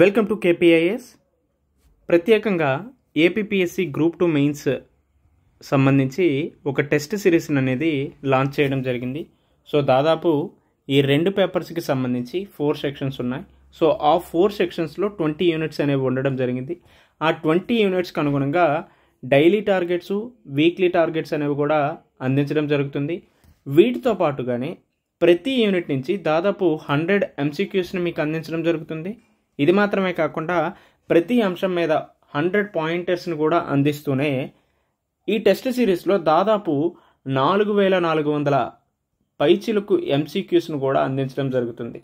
Welcome to KPIS. ప్రత్యేకంగా APPSC group 2 mains సంబంధించి ఒక టెస్ట్ సిరీస్ అనేది లాంచ్ చేయడం జరిగింది. సో దాదాపు ఈ 2 పేపర్స్కి సంబంధించి 4 సెక్షన్స్ ఉన్నాయి. సో ఆ 4 సెక్షన్స్లో 20 యూనిట్స్ అనేవి ఉండడం జరిగింది. ఆ 20 యూనిట్స్కి అనుగుణంగా డైలీ టార్గెట్స్, వీక్లీ టార్గెట్స్ అనేవి కూడా అందించడం జరుగుతుంది. వీటితో పాటుగానే ప్రతి యూనిట్ నుంచి దాదాపు 100 MCQస్ని మీకు అందించడం జరుగుతుంది. ఇది మాత్రమే కాకుండా ప్రతి అంశం మీద 100 పాయింటర్స్ని కూడా అందిస్తూనే ఈ టెస్ట్ సిరీస్లో దాదాపు 4400 పైచిలుకు MCQస్ను కూడా అందించడం జరుగుతుంది.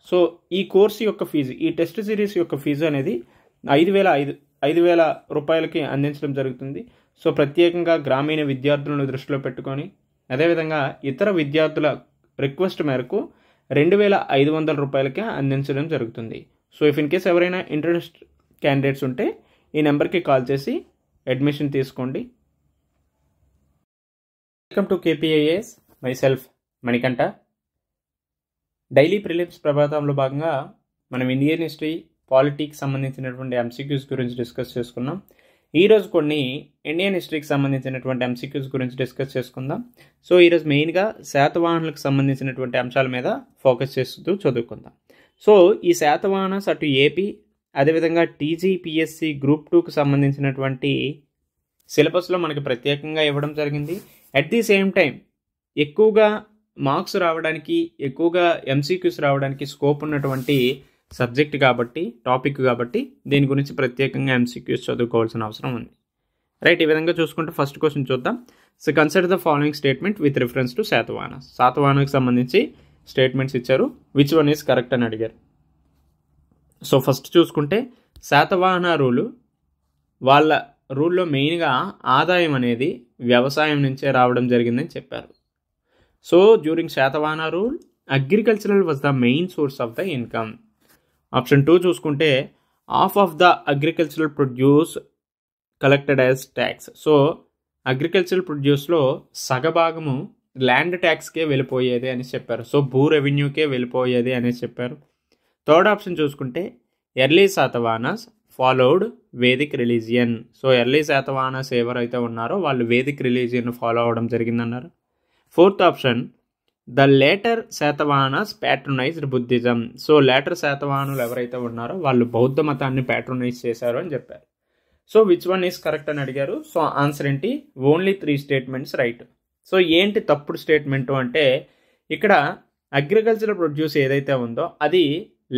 సో ఈ కోర్సు యొక్క ఫీజు, ఈ టెస్ట్ సిరీస్ యొక్క ఫీజు అనేది 5,000 రూపాయలకి అందించడం జరుగుతుంది. సో ప్రత్యేకంగా గ్రామీణ విద్యార్థులను దృష్టిలో పెట్టుకొని, అదేవిధంగా ఇతర విద్యార్థుల రిక్వెస్ట్ మేరకు 2,500 రూపాయలకే అందించడం జరుగుతుంది. సో ఇఫ్ ఇన్ కేస్ ఎవరైనా ఇంట్రెస్ట్ క్యాండిడేట్స్ ఉంటే ఈ నెంబర్కి కాల్ చేసి అడ్మిషన్ తీసుకోండి. Welcome to KPIS, myself Manikanta. Daily prelims ప్రభాతంలో భాగంగా మనం ఇండియన్ హిస్టరీ, పాలిటిక్స్ సంబంధించినటువంటి MCQs గురించి డిస్కస్ చేసుకున్నాం. ఈరోజు కొన్ని ఇండియన్ హిస్టరీకి సంబంధించినటువంటి MCQs గురించి డిస్కస్ చేసుకుందాం. సో ఈరోజు మెయిన్గా శాతవాహనులకు సంబంధించినటువంటి అంశాల మీద ఫోకస్ చేస్తూ చదువుకుందాం. సో ఈ శాతవాహనస్ అటు ఏపీ, అదేవిధంగా TGPSC గ్రూప్ 2కు సంబంధించినటువంటి సిలబస్లో మనకి ప్రత్యేకంగా ఇవ్వడం జరిగింది. అట్ ది సేమ్ టైం ఎక్కువగా మార్క్స్ రావడానికి, ఎక్కువగా MCQs రావడానికి స్కోప్ ఉన్నటువంటి సబ్జెక్ట్ కాబట్టి, టాపిక్ కాబట్టి దీని గురించి ప్రత్యేకంగా MCQs చదువుకోవాల్సిన అవసరం ఉంది. రైట్, ఈ విధంగా చూసుకుంటే ఫస్ట్ క్వశ్చన్ చూద్దాం. So consider the following statement with reference to Satavahanas. శాతవాహనకు సంబంధించి స్టేట్మెంట్స్ ఇచ్చారు, విచ్ వన్ ఈజ్ కరెక్ట్ అని అడిగారు. సో ఫస్ట్ చూసుకుంటే శాతవాహన రూలు, వాళ్ళ రూల్లో మెయిన్గా ఆదాయం అనేది వ్యవసాయం నుంచే రావడం జరిగిందని చెప్పారు. So during Satavahana rule agricultural was the main source of the income. Option 2 చూసుకుంటే half of the agricultural produce collected as tax. So agricultural ప్రొడ్యూస్లో సగభాగము ల్యాండ్ ట్యాక్స్కే వెళ్ళిపోయేది అని చెప్పారు. సో భూ రెవెన్యూకే వెళ్ళిపోయేది అనేసి చెప్పారు. థర్డ్ ఆప్షన్ చూసుకుంటే early Satavahanas followed Vedic religion. So early Satavahanas ఎవరైతే ఉన్నారో వాళ్ళు వేదిక్ రిలీజియన్ ఫాలో అవడం జరిగిందన్నారు. Fourth option the later Satavahanas patronized Buddhism. So later శాతవాహనులు ఎవరైతే ఉన్నారో వాళ్ళు బౌద్ధ మతాన్ని ప్యాట్రనైజ్ చేశారు అని చెప్పారు. So which one is correct అని అడిగారు. సో ఆన్సర్ ఏంటి? Only 3 statements right. సో ఏంటి తప్పుడు స్టేట్మెంటు అంటే, ఇక్కడ అగ్రికల్చరల్ ప్రొడ్యూస్ ఏదైతే ఉందో అది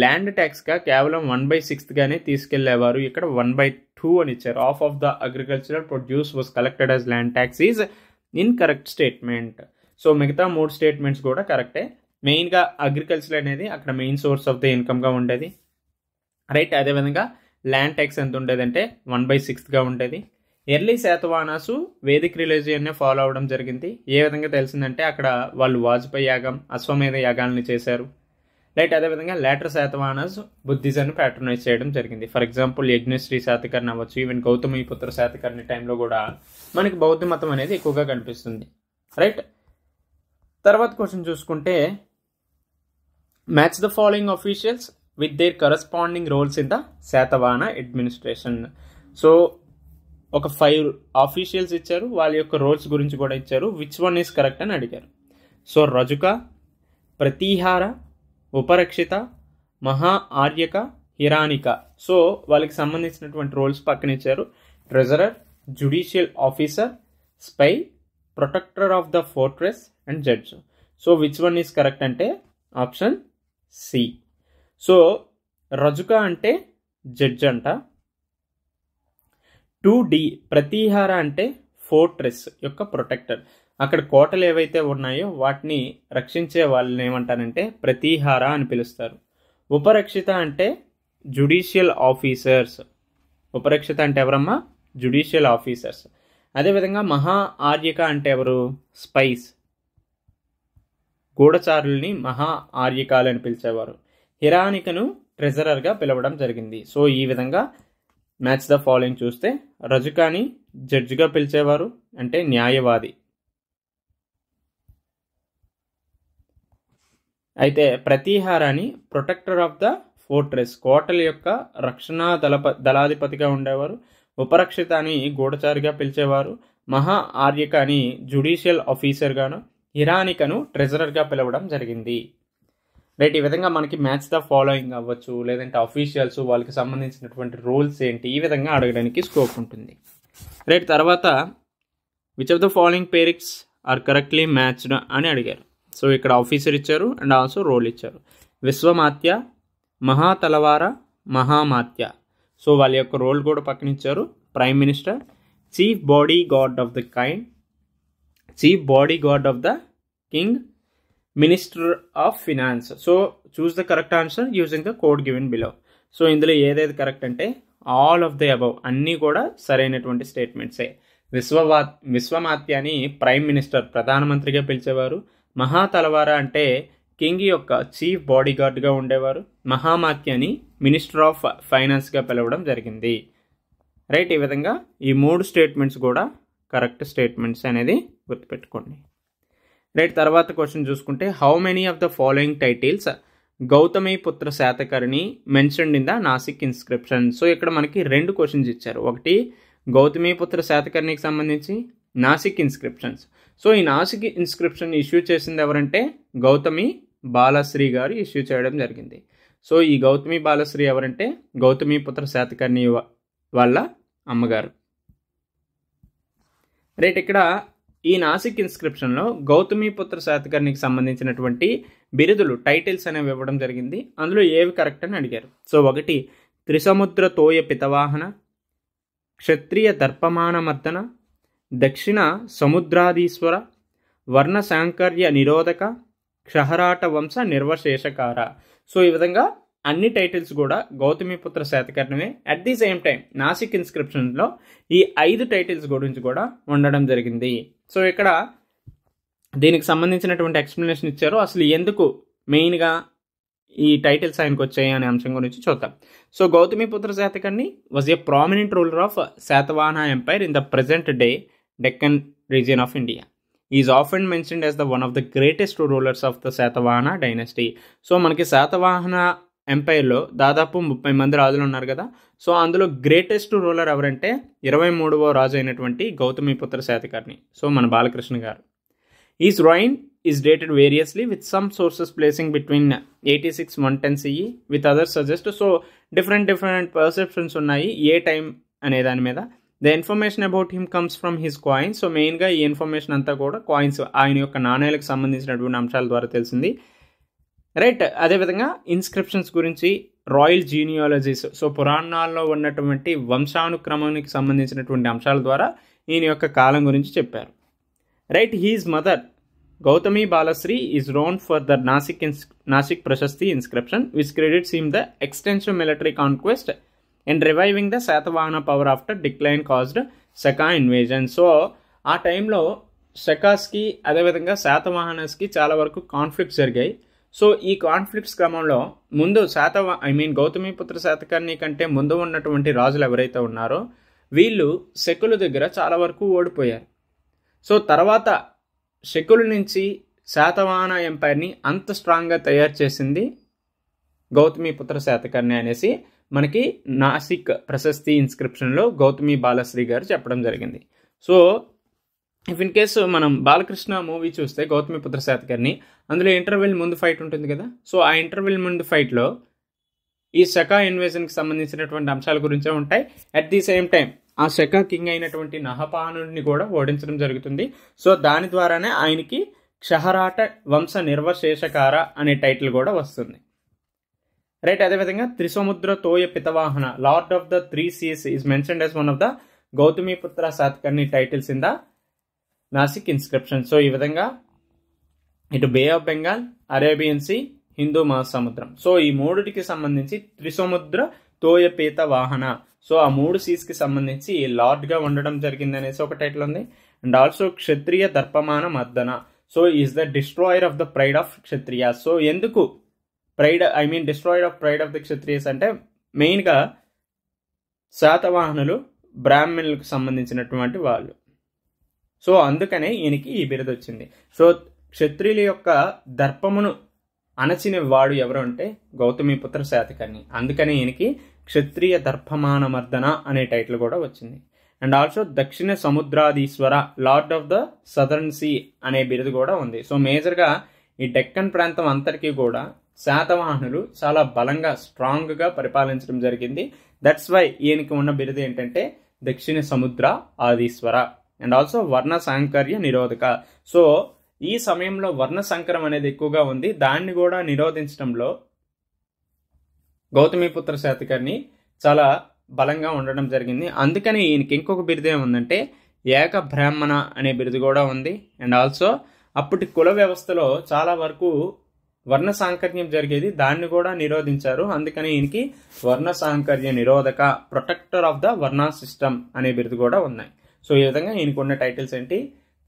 ల్యాండ్ ట్యాక్స్గా కేవలం 1/6గానే తీసుకెళ్లేవారు. ఇక్కడ 1/2 అని ఇచ్చారు. Half of the agricultural produce was collected as land tax is incorrect statement. So మిగతా 3 స్టేట్మెంట్స్ కూడా కరెక్టే. మెయిన్గా అగ్రికల్చర్ అనేది అక్కడ మెయిన్ సోర్స్ ఆఫ్ ద ఇన్కమ్గా ఉండేది. రైట్, అదేవిధంగా ల్యాండ్ ట్యాక్స్ ఎంత ఉండేదంటే 1/6గా ఉండేది. ఎర్లీ శాతవాహనాసు వేదిక్ రిలీజియన్నే ఫాలో అవడం జరిగింది. ఏ విధంగా తెలిసిందంటే అక్కడ వాళ్ళు వాజ్పేయి యాగం, అశ్వమేధ యాగాల్ని చేశారు. రైట్, అదేవిధంగా లేటర్ శాతవాహనస్ బుద్ధిజాన్ని ప్యాట్రనైజ్ చేయడం జరిగింది. ఫర్ ఎగ్జాంపుల్ యజ్ఞశ్రీ శాతకర్ణి అవ్వచ్చు, ఈవెన్ గౌతమిపుత్ర శాతకర్ణి టైంలో కూడా మనకి బౌద్ధ మతం అనేది ఎక్కువగా కనిపిస్తుంది. రైట్, తర్వాత క్వశ్చన్ చూసుకుంటే match the following officials with their corresponding roles in the Satavahana administration. So ఒక 5 ఆఫీషియల్స్ ఇచ్చారు, వాళ్ళ యొక్క రోల్స్ గురించి కూడా ఇచ్చారు. విచ్ వన్ ఈస్ కరెక్ట్ అని అడిగారు. సో రజుక, ప్రతీహార, ఉపరక్షిత, మహా ఆర్యక, హిరానిక. సో వాళ్ళకి సంబంధించినటువంటి రోల్స్ పక్కన ఇచ్చారు. Treasurer, judicial officer, spy, protector of the fortress and judge. So which one is correct అంటే ఆప్షన్ సి. సో రజుక అంటే జడ్జ్ అంట. 2D ప్రతీహార అంటే ఫోర్ట్రెస్ యొక్క ప్రొటెక్టర్. అక్కడ కోటలు ఏవైతే ఉన్నాయో వాటిని రక్షించే వాళ్ళని ఏమంటారంటే ప్రతీహార అని పిలుస్తారు. ఉపరక్షిత అంటే జ్యుడిషియల్ ఆఫీసర్స్. ఉపరక్షిత అంటే ఎవరమ్మా? Judicial officers. అదేవిధంగా మహా ఆర్యక అంటే ఎవరు? స్పైస్. గూఢచారుల్ని మహా ఆర్యకాలు అని పిలిచేవారు. హిరానికను ట్రెజరర్గా పిలవడం జరిగింది. సో ఈ విధంగా మ్యాచ్ ద ఫాలోయింగ్ చూస్తే రజుకాని జడ్జిగా పిలిచేవారు, అంటే న్యాయవాది. అయితే ప్రతీహారాన్ని ప్రొటెక్టర్ ఆఫ్ ద ఫోర్ట్రెస్, కోటల యొక్క రక్షణ దళాధిపతిగా ఉండేవారు. ఉపరక్షిత అని గూఢచారిగా పిలిచేవారు. మహా ఆర్యక అని జ్యుడిషియల్ ఆఫీసర్గాను, హిరానికను ట్రెజరర్గా పిలవడం జరిగింది. రైట్, ఈ విధంగా మనకి మ్యాచ్ ద ఫాలోయింగ్ అవ్వచ్చు, లేదంటే అఫీషియల్స్ వాళ్ళకి సంబంధించినటువంటి రోల్స్ ఏంటి, ఈ విధంగా అడగడానికి స్కోప్ ఉంటుంది. రైట్, తర్వాత which of the following pairs are correctly matched అని అడిగారు. సో ఇక్కడ ఆఫీసర్ ఇచ్చారు అండ్ ఆల్సో రోల్ ఇచ్చారు. విశ్వమాత్య, మహాతలవార, మహామాత్య. సో వాళ్ళ యొక్క రోల్ కూడా పక్కన ఇచ్చారు. Prime minister, chief body guard of the kind, chief body guard of the king, minister of finance. So choose the correct answer using the code given below. So ఇందులో ఏదైతే correct అంటే all of the above, అన్నీ కూడా సరైనటువంటి స్టేట్మెంట్సే. విశ్వమాత్య అని prime minister, ప్రధానమంత్రిగా పిలిచేవారు. మహాతలవార అంటే కింగ్ యొక్క చీఫ్ బాడీ గార్డ్గా ఉండేవారు. మహామాత్య అని మినిస్టర్ ఆఫ్ ఫైనాన్స్గా పిలవడం జరిగింది. రైట్, ఈ విధంగా ఈ 3 స్టేట్మెంట్స్ కూడా కరెక్ట్ స్టేట్మెంట్స్ అనేది గుర్తుపెట్టుకోండి. రైట్, తర్వాత క్వశ్చన్ చూసుకుంటే how many of the following titles Gautamiputra Satakarni mentioned in the Nasik inscription. So ఇక్కడ మనకి 2 క్వశ్చన్స్ ఇచ్చారు. ఒకటి గౌతమిపుత్ర శాతకర్ణికి సంబంధించి నాసిక్ ఇన్స్క్రిప్షన్స్. సో ఈ నాసిక్ ఇన్స్క్రిప్షన్ ఇష్యూ చేసింది ఎవరంటే గౌతమి బాలశ్రీ గారు ఇష్యూ చేయడం జరిగింది. సో ఈ గౌతమి బాలశ్రీ ఎవరంటే గౌతమిపుత్ర శాతకర్ణి వాళ్ళ అమ్మగారు. రైట్, ఇక్కడ ఈ నాసిక్ ఇన్స్క్రిప్షన్లో గౌతమిపుత్ర శాతకర్ణికి సంబంధించినటువంటి బిరుదులు, టైటిల్స్ అనేవి ఇవ్వడం జరిగింది. అందులో ఏవి కరెక్ట్ అని అడిగారు. సో ఒకటి త్రిసముద్ర తోయ పితవాహన, క్షత్రియ దర్పమాన మర్దన, దక్షిణ సముద్రాధీశ్వర, వర్ణ సాంకర్య నిరోధక, క్షహరాట వంశ నిర్వశేషకార. సో ఈ విధంగా అన్ని టైటిల్స్ కూడా గౌతమిపుత్ర శాతకర్ణివే. At the same time Nasik ఇన్స్క్రిప్షన్లో ఈ 5 టైటిల్స్ గురించి కూడా ఉండడం జరిగింది. సో ఇక్కడ దీనికి సంబంధించినటువంటి ఎక్స్ప్లెనేషన్ ఇచ్చారు. అసలు ఎందుకు మెయిన్గా ఈ టైటిల్స్ ఆయనకు వచ్చాయి అనే అంశం గురించి చూద్దాం. So Gautamiputra Satakarni was a prominent ruler of Satavahana empire in the present day Deccan region of India. Is often mentioned as the one of the greatest rulers of the Satavahana dynasty. So మనకి శాతవాహన ఎంపైర్లో దాదాపు 30 మంది రాజులు ఉన్నారు కదా. సో అందులో గ్రేటెస్ట్ రూలర్ ఎవరంటే 23వ రాజు అయినటువంటి Gautamiputra Satakarni. So మన బాలకృష్ణ గారు. Is rain is dated variously with some sources placing between 86-110 CE with others suggest. So different perceptions ఉన్నాయి ఏ టైం అనే దాని మీద. The information about him comes from his coins. So మెయిన్గా ఈ ఇన్ఫర్మేషన్ అంతా కూడా కాయిన్స్, ఆయన యొక్క నాణేలకు సంబంధించినటువంటి అంశాల ద్వారా తెలిసింది. రైట్, అదేవిధంగా ఇన్స్క్రిప్షన్స్ గురించి, రాయల్ జీనియాలజీస్, సో పురాణాల్లో ఉన్నటువంటి వంశానుక్రమానికి సంబంధించినటువంటి అంశాల ద్వారా ఈయన యొక్క కాలం గురించి చెప్పారు. Right, his mother Gautami Balashri is known for the Nasik prashasti inscription which credits him the extensive military conquest and reviving the Satavahana power after decline caused Shaka invasion. So ఆ టైంలో శకాస్కి అదేవిధంగా శాతవాహనస్కి చాలా వరకు కాన్ఫ్లిక్ట్స్ జరిగాయి. సో ఈ కాన్ఫ్లిక్ట్స్ క్రమంలో ముందు గౌతమిపుత్ర శాతకర్ణి కంటే ముందు ఉన్నటువంటి రాజులు ఎవరైతే ఉన్నారో వీళ్ళు శకుల దగ్గర చాలా వరకు ఓడిపోయారు. సో తర్వాత శకుల నుంచి శాతవాహన ఎంపైర్ని అంత స్ట్రాంగ్గా తయారు చేసింది గౌతమిపుత్ర శాతకర్ణి అనేసి మనకి నాసిక్ ప్రశస్తి ఇన్స్క్రిప్షన్లో గౌతమి బాలశ్రీ గారు చెప్పడం జరిగింది. సో ఇఫ్ ఇన్ కేసు మనం బాలకృష్ణ మూవీ చూస్తే గౌతమిపుత్ర శాతకర్ణి, అందులో ఇంటర్వెల్ ముందు ఫైట్ ఉంటుంది కదా. సో ఆ ఇంటర్వెల్ ముందు ఫైట్లో ఈ శకా ఇన్వేజన్కి సంబంధించినటువంటి అంశాల గురించే ఉంటాయి. అట్ ది సేమ్ టైం ఆ శకా కింగ్ అయినటువంటి నహపానుడిని కూడా ఓడించడం జరుగుతుంది. సో దాని ద్వారానే ఆయనకి క్షహరాట వంశ నిర్వశేషకార అనే టైటిల్ కూడా వస్తుంది. రైట్, అదేవిధంగా Trisamudra Toya Pitavahana, lord of the 3 seas is mentioned as one of the Gautamiputra Satakarni titles in the Nasik inscription. So ఈ విధంగా ఇటు bay of Bengal, Arabian sea, హిందూ మహాసముద్రం, సో ఈ 3టికి సంబంధించి త్రిసముద్ర తోయ పీత వాహన. సో ఆ 3 సీస్కి సంబంధించి లార్డ్గా ఉండడం జరిగింది అనేసి ఒక టైటిల్ ఉంది. And also Kshatriya Darpamana Mardana, so is the destroyer of the pride of Kshatriya. So ఎందుకు destroyer of pride of the Kshatriyas అంటే మెయిన్గా శాతవాహనులు బ్రాహ్మణులకు సంబంధించినటువంటి వాళ్ళు. సో అందుకనే ఈయనకి ఈ బిరుదు వచ్చింది. సో క్షత్రియుల యొక్క దర్పమును అణచిన వాడు ఎవరు అంటే గౌతమిపుత్ర శాతకర్ణి. అందుకని ఈయనకి క్షత్రియ దర్భమాన మర్దన అనే టైటిల్ కూడా వచ్చింది. And also Dakshina Samudradhishvara, lord of the southern sea అనే బిరుదు కూడా ఉంది. సో మేజర్గా ఈ డెక్కన్ ప్రాంతం అంతటికీ కూడా శాతవాహనులు చాలా బలంగా స్ట్రాంగ్గా పరిపాలించడం జరిగింది. దట్స్ వై ఈయనకి ఉన్న బిరుదు ఏంటంటే దక్షిణ సముద్ర ఆధీశ్వర. అండ్ ఆల్సో వర్ణ సాంకర్య నిరోధక. సో ఈ సమయంలో వర్ణ సంకరం అనేది ఎక్కువగా ఉంది. దాన్ని కూడా నిరోధించడంలో గౌతమిపుత్ర శాతకర్ణి చాలా బలంగా ఉండడం జరిగింది. అందుకని ఈయనకి ఇంకొక బిరుదు ఏముందంటే ఏక బ్రాహ్మణ అనే బిరుదు కూడా ఉంది. అండ్ ఆల్సో అప్పటి కుల వ్యవస్థలో చాలా వరకు వర్ణ సాంకర్యం జరిగేది, దాన్ని కూడా నిరోధించారు. అందుకని ఈయనకి వర్ణ సాంకర్య నిరోధక, protector of the varna system అనే బిరుదు కూడా ఉన్నాయి. సో ఈ విధంగా ఈయనకు ఉన్న టైటిల్స్ ఏంటి?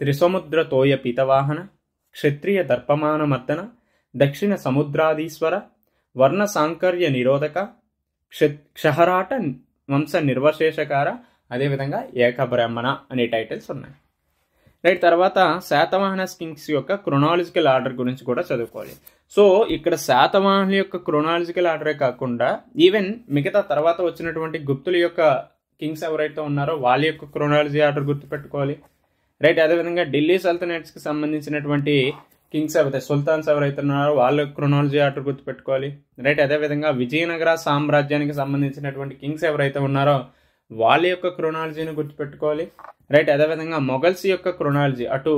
త్రిసముద్ర తోయ పీతవాహన, క్షత్రియ దర్పమాన మర్దన, దక్షిణ సముద్రాధీశ్వర, వర్ణ సాంకర్య నిరోధక, క్షహరాట వంశ నిర్వశేషకార, అదేవిధంగా ఏకబ్రాహ్మణ అనే టైటిల్స్ ఉన్నాయి. రైట్, తర్వాత శాతవాహన కింగ్స్ యొక్క క్రొనాలజికల్ ఆర్డర్ గురించి కూడా చదువుకోవాలి. సో ఇక్కడ శాతవాహనుల యొక్క క్రొనాలజికల్ ఆర్డరే కాకుండా ఈవెన్ మిగతా తర్వాత వచ్చినటువంటి గుప్తుల యొక్క కింగ్స్ ఎవరైతే ఉన్నారో వాళ్ళ యొక్క క్రొనాలజీ ఆర్డర్ గుర్తుపెట్టుకోవాలి. రైట్, అదేవిధంగా ఢిల్లీ సల్తనట్స్కి సంబంధించినటువంటి కింగ్స్ ఎవరైతే సుల్తాన్స్ ఎవరైతే ఉన్నారో వాళ్ళ క్రొనాలజీ ఆర్డర్ గుర్తుపెట్టుకోవాలి. రైట్, అదేవిధంగా విజయనగర సామ్రాజ్యానికి సంబంధించినటువంటి కింగ్స్ ఎవరైతే ఉన్నారో వాళ్ళ యొక్క క్రొనాలజీని గుర్తుపెట్టుకోవాలి. రైట్, అదేవిధంగా మొఘల్స్ యొక్క క్రొనాలజీ, అటు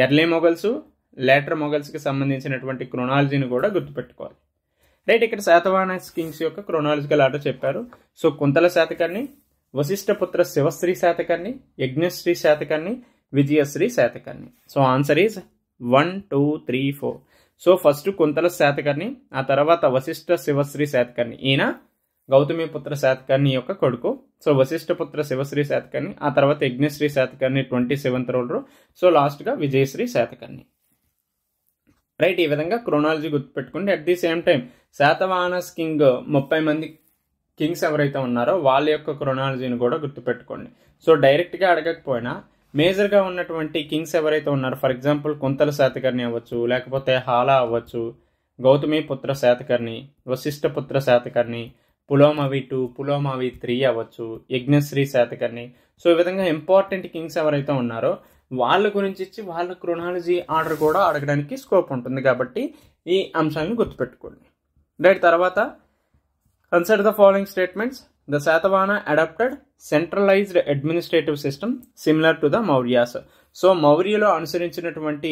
ఎర్లీ మొఘల్స్ లేటర్ మొఘల్స్కి సంబంధించినటువంటి క్రొనాలజీని కూడా గుర్తుపెట్టుకోవాలి. రైట్, ఇక్కడ శాతవాహన కింగ్స్ యొక్క క్రొనాలజికల్ ఆర్డర్ చెప్పారు. So Kuntala Satakarni, Vashishthaputra Shivashri Satakarni, Yajnashri Satakarni, Vijayashri Satakarni. So answer is 1, 2, 3, 4. So first Kuntala Satakarni, ఆ తర్వాత వశిష్ఠ శివశ్రీ శాతకర్ణి. ఈయన గౌతమిపుత్ర శాతకర్ణి యొక్క కొడుకు. సో వశిష్ఠపుత్ర శివశ్రీ శాతకర్ణి, ఆ తర్వాత Yajnashri Satakarni 27th ruler. So లాస్ట్గా విజయశ్రీ శాతకర్ణి. రైట్, ఈ విధంగా క్రొనాలజీ గుర్తుపెట్టుకోండి. At the same time Satavahanas king 30 మంది కింగ్స్ ఎవరైతే ఉన్నారో వాళ్ళ యొక్క క్రొనాలజీని కూడా గుర్తుపెట్టుకోండి. సో డైరెక్ట్గా అడగకపోయినా మేజర్గా ఉన్నటువంటి కింగ్స్ ఎవరైతే ఉన్నారో, ఫర్ ఎగ్జాంపుల్ కుంతల శాతకర్ణి అవ్వచ్చు, లేకపోతే హాలా అవ్వచ్చు, గౌతమిపుత్ర శాతకర్ణి, వశిష్ఠపుత్ర శాతకర్ణి, పులోమవి 2, పులోమవి 3 అవ్వచ్చు, యజ్ఞశ్రీ శాతకర్ణి. సో ఈ విధంగా ఇంపార్టెంట్ కింగ్స్ ఎవరైతే ఉన్నారో వాళ్ళ గురించి ఇచ్చి వాళ్ళ క్రొనాలజీ ఆర్డర్ కూడా అడగడానికి స్కోప్ ఉంటుంది. కాబట్టి ఈ అంశాలను గుర్తుపెట్టుకోండి. రైట్, తర్వాత consider the following statements. The Satavahana adopted centralized administrative system similar to the Mauryas. So మౌర్యలో అనుసరించినటువంటి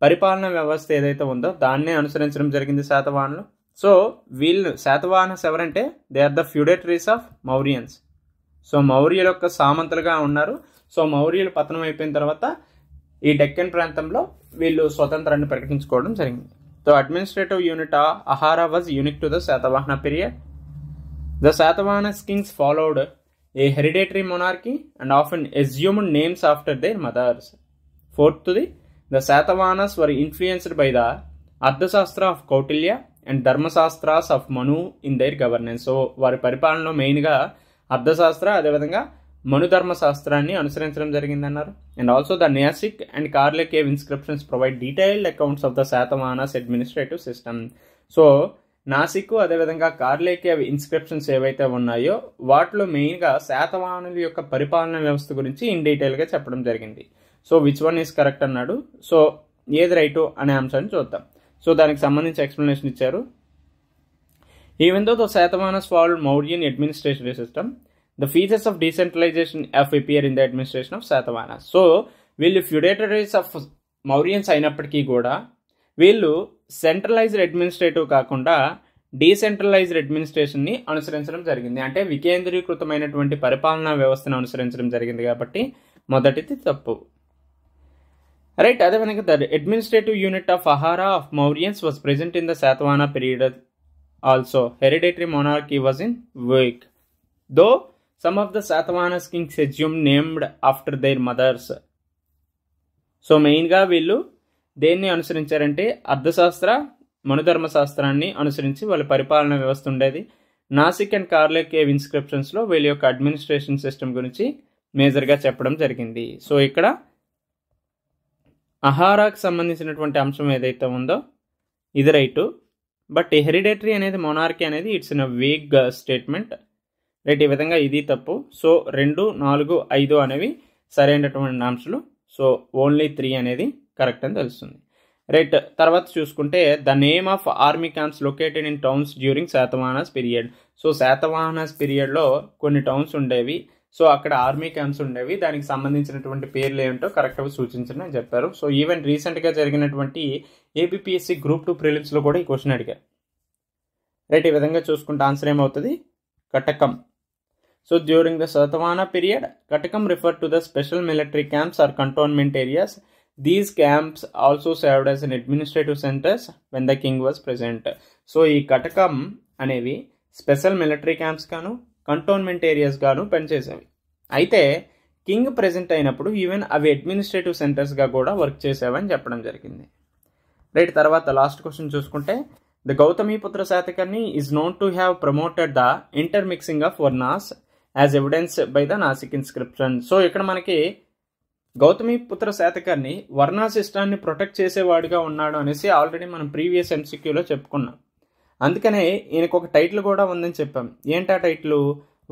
పరిపాలనా వ్యవస్థ ఏదైతే ఉందో దాన్నే అనుసరించడం జరిగింది శాతవాహనులు. సో వీళ్ళు శాతవాహనస్ ఎవరంటే they are the feudatories of Mauryans. So మౌర్యుల యొక్క సామంతులుగా ఉన్నారు. సో మౌర్యులు పతనం అయిపోయిన తర్వాత ఈ డెక్కన్ ప్రాంతంలో వీళ్ళు స్వతంత్రాన్ని ప్రకటించుకోవడం జరిగింది. So administrative unit ahara was unique to the Satavahana period. The Satavahanas kings followed a hereditary monarchy and often assumed names after their mothers. Fourthly, the Satavahanas were influenced by the Ardhashastra of Kautilya and Dharmasastras of Manu in their governance. So వారి పరిపాలనలో మెయిన్గా అర్థశాస్త్ర అదేవిధంగా మనుధర్మశాస్త్రాన్ని అనుసరించడం జరిగిందన్నారు. And also the Nasik and Karle cave inscriptions provide detailed accounts of the Satavahanas administrative system. So Nasik అదేవిధంగా Karle cave inscriptions ఏవైతే ఉన్నాయో వాటిలో మెయిన్గా శాతవాహనుల యొక్క పరిపాలన వ్యవస్థ గురించి ఇన్ డీటెయిల్గా చెప్పడం జరిగింది. So which one is correct అన్నాడు. సో ఏది రైటు అనే అంశాన్ని చూద్దాం. సో దానికి సంబంధించి ఎక్స్ప్లెనేషన్ ఇచ్చారు. Even though the Satavahanas followed Mauryan administrative system, the features of decentralisation appear in the administration of Satavahanas. So వీళ్ళు ఫ్యూడేటరీస్ ఆఫ్ మౌర్యన్స్ అయినప్పటికీ కూడా వీళ్ళు సెంట్రలైజ్డ్ అడ్మినిస్ట్రేటివ్ కాకుండా డీసెంట్రలైజ్డ్ అడ్మినిస్ట్రేషన్ని అనుసరించడం జరిగింది. అంటే వికేంద్రీకృతమైనటువంటి పరిపాలనా వ్యవస్థను అనుసరించడం జరిగింది. కాబట్టి మొదటిది తప్పు. రైట్, అదేవిధంగా the administrative unit of ahara of Mauryans was present in the Satavahana period also. Hereditary monarchy was in weak though some of the Satavahanas kings assumed named after their mothers. So మెయిన్గా వీళ్ళు దేన్ని అనుసరించారంటే అర్థశాస్త్ర మనుధర్మశాస్త్రాన్ని అనుసరించి వాళ్ళ పరిపాలన వ్యవస్థ ఉండేది. నాసిక్ అండ్ కార్లే కేవ్ ఇన్స్క్రిప్షన్స్లో వీళ్ళ యొక్క అడ్మినిస్ట్రేషన్ సిస్టమ్ గురించి మేజర్గా చెప్పడం జరిగింది. సో ఇక్కడ అహారాకు సంబంధించినటువంటి అంశం ఏదైతే ఉందో ఇది రైటు. బట్ హెరిడేటరీ అనేది మొనార్కీ అనేది it's in a vague statement, right. ఈ విధంగా ఇది తప్పు. సో 2, 4, 5 అనేవి సరైనటువంటి ఆన్సర్లు. సో ఓన్లీ 3 అనేది కరెక్ట్ అని తెలుస్తుంది, రైట్. తర్వాత చూసుకుంటే the name of army camps located in towns during Satavahanas period. So Satavahanas పీరియడ్లో కొన్ని టౌన్స్ ఉండేవి, సో అక్కడ ఆర్మీ క్యాంప్స్ ఉండేవి, దానికి సంబంధించినటువంటి పేర్లు ఏమిటో కరెక్ట్గా సూచించడం అని చెప్పారు. సో ఈవెన్ రీసెంట్గా జరిగినటువంటి ఏపీఎస్సీ గ్రూప్ 2 ప్రిలిమ్స్లో కూడా ఈ క్వశ్చన్ అడిగారు, రైట్. ఈ విధంగా చూసుకుంటే ఆన్సర్ ఏమవుతుంది? కటకం. So during the Satavahana period katakam refer to the special military camps or cantonment areas. These camps also served as an administrative centers when the king was present. So ఈ కటకం అనేవి స్పెషల్ మిలిటరీ క్యాంప్స్ గాను cantonment areas గాను పనిచేసేవి. అయితే king present అయినప్పుడు even అవి administrative సెంటర్స్గా కూడా వర్క్ చేసేవని చెప్పడం జరిగింది, రైట్. తర్వాత లాస్ట్ క్వశ్చన్ చూసుకుంటే the Gautamiputra Satakarni is known to have promoted the intermixing of varnas as evidence by the Nasik inscription. So ఇక్కడ మనకి గౌతమిపుత్ర శాతకర్ణి వర్ణ సిస్టాన్ని ప్రొటెక్ట్ చేసేవాడిగా ఉన్నాడు అనేసి ఆల్రెడీ మనం ప్రీవియస్ ఎంసీక్యూలో చెప్పుకున్నాం. అందుకనే ఈయనకు ఒక టైటిల్ కూడా ఉందని చెప్పాం. ఏంటా టైటిల్?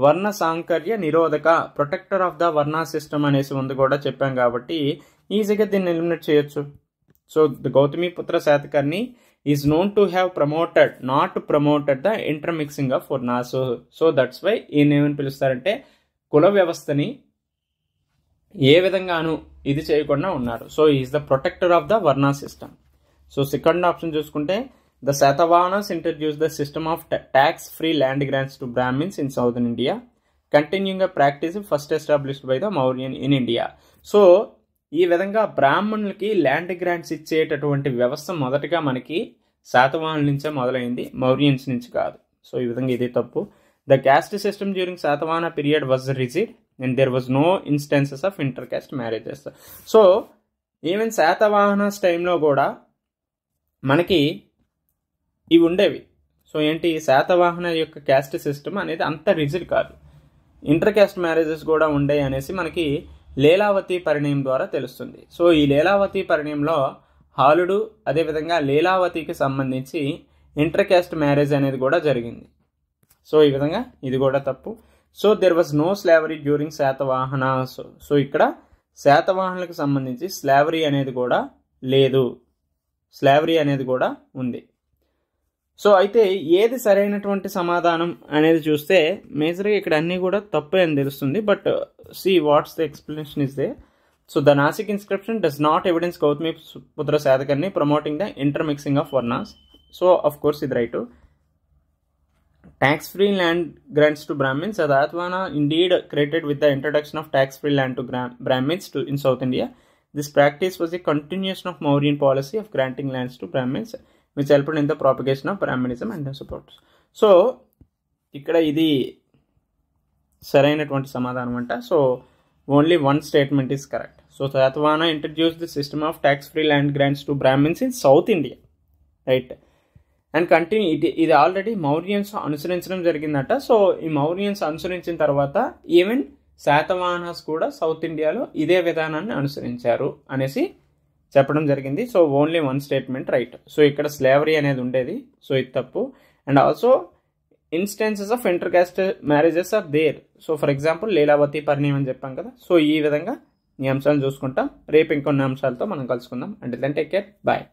వర్ణ సాంకర్య నిరోధక, protector of the varna system అనేసి ఉంది కూడా చెప్పాం, కాబట్టి ఈజీగా దీన్ని ఎలిమినేట్ చేయొచ్చు. So the Gautamiputra Satakarni is known to have promoted, not promoted the intermixing of varnas. So that's why ఈయన ఏమని పిలుస్తారంటే కుల వ్యవస్థని ఏ విధంగానూ ఇది చేయకుండా ఉన్నారు. So is the protector of the varna system. So second option చూసుకుంటే the Satavahanas introduce the system of tax free land grants to Brahmins in southern India, continuing a practice first established by the Mauryan in India. So ఈ విధంగా బ్రాహ్మణులకి land grants ఇచ్చేటటువంటి వ్యవస్థ మొదటగా మనకి శాతవాహనుల నుంచే మొదలైంది, మౌర్యన్స్ నుంచి కాదు. సో ఈ విధంగా ఇది తప్పు. The caste system during Satavahana period was rigid and there was no instances of inter caste marriages. So even Satavahanas టైంలో కూడా మనకి ఇవి ఉండేవి. సో ఏంటి, శాతవాహన యొక్క క్యాస్ట్ సిస్టమ్ అనేది అంత రిజిడ్ కాదు, ఇంటర్ క్యాస్ట్ మ్యారేజెస్ కూడా ఉండేవి అనేసి మనకి లీలావతి పరిణయం ద్వారా తెలుస్తుంది. సో ఈ లీలావతి పరిణయంలో హాలుడు అదేవిధంగా లీలావతికి సంబంధించి ఇంటర్ క్యాస్ట్ మ్యారేజ్ అనేది కూడా జరిగింది. సో ఈ విధంగా ఇది కూడా తప్పు. So there was no slavery during Satavahana. So ఇక్కడ శాతవాహనులకు సంబంధించి స్లావరీ అనేది కూడా లేదు, స్లావరీ అనేది కూడా ఉంది. సో అయితే ఏది సరైనటువంటి సమాధానం అనేది చూస్తే మేజర్గా ఇక్కడ అన్నీ కూడా తప్పే అని తెలుస్తుంది. But see what's the explanation is there. So the Nasik inscription does not evidence Gautamiputra Satakarni promoting the intermixing of varnas. So of course ఇది right. Tax-free land grants to Brahmins. Sadatwana indeed created with the introduction of tax-free land to Brahmins in South India. This practice was a continuation of Mauryan policy of granting lands to Brahmins, which helped in the propagation of Brahmanism and their supporters. So, ఇక్కడ ఇది సరైనటువంటి సమాధానం అంట. So only one statement is correct. So Sadatwana introduced the system of tax-free land grants to Brahmins in South India, right? And continue ఇది already Mauryans అనుసరించడం జరిగిందట. So ఈ మౌర్యన్స్ అనుసరించిన తర్వాత ఈవెన్ శాతవాహనాస్ కూడా సౌత్ ఇండియాలో ఇదే విధానాన్ని అనుసరించారు అనేసి చెప్పడం జరిగింది. So only one statement right. So ఇక్కడ స్లేవరీ అనేది ఉండేది, సో ఇది తప్పు. And also instances of inter caste marriages are there. So for example Leelavathi Parinayam అని చెప్పాం కదా. సో ఈ విధంగా ఈ అంశాలను చూసుకుంటాం. రేపు ఇంకొన్ని అంశాలతో మనం కలుసుకుందాం. అంటే దెన్ టేక్ కేర్, బాయ్.